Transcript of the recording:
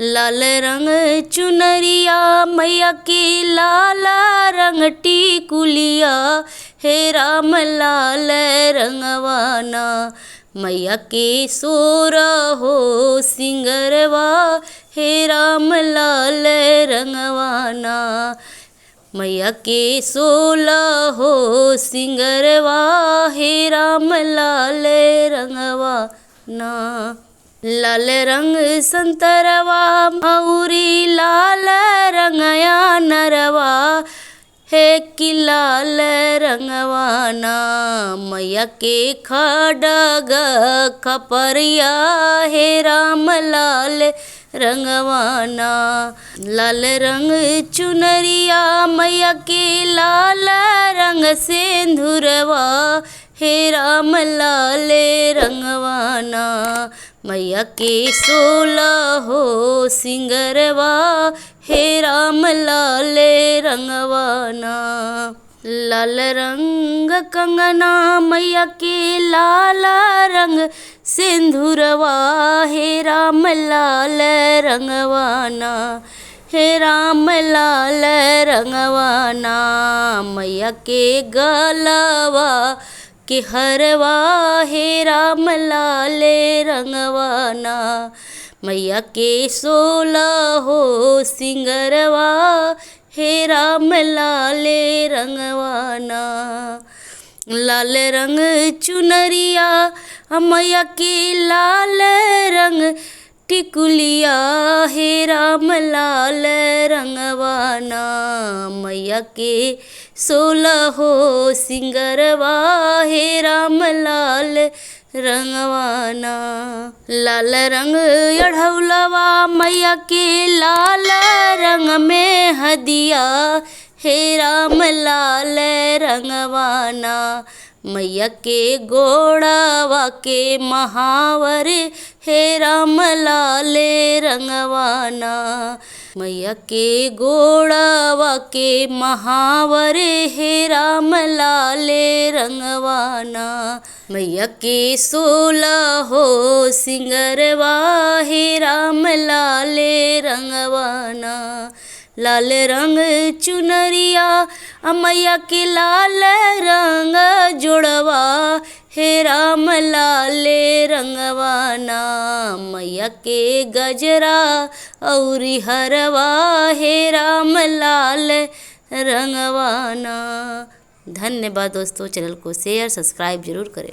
लाल रंग चुनरिया मैया की लाल रंग टिकुलिया, हे राम लाल रंगवाना। मैया के सोर हो सिंगरवा, हे राम लाल रंगवाना। मैया के 16 हो सिंगरवा, हे राम लाल रंगवाना। लाल रंग संतरवा मौरी लाल रंगया नरवा, हे कि लाल रंगवाना। मैया के खडग खपरिया, हे राम लाल रंगवाना। लाल रंग चुनरिया मैया के लाल रंग सिंदूरवा, हे राम लाल रंगवाना। मैया के 16 हो सिंगरवा, हे राम लाल रंगवाना। लाल रंग कंगना मैया के लाल रंग सिंदूरवा, हे राम लाल रंगवाना। हे राम लाल रंगवाना। मैया के गलवा के हरवा, हे राम लाल रंगवाना। मैया के 16 हो सिंगरवा, हे राम लाल रंगवाना। लाल रंग चुनरिया मैया के लाल रंग टिकुलिया, हे राम लाल रंगवाना। मैया के 16 हो सिंगरवा, हे राम लाल रंगवाना। लाल रंग अढ़ौलवा मैया के लाल रंग में हदिया, हे राम लाल रंगवाना। मैया के गोड़वा के महावर, हे राम लाल रंगवाना। मैया के गोड़वा के महावर, हे राम लाल रंगवाना। मैया के 16 हो सिंगरवा, हे राम लाल रंगवाना। लाल रंग चुनरिया मैया के लाल रंग जोड़वा, हे राम लाल रंगवाना। मैया के गजरा औरी हरवा, हे राम लाल रंगवाना। धन्यवाद दोस्तों, चैनल को शेयर सब्सक्राइब जरूर करें।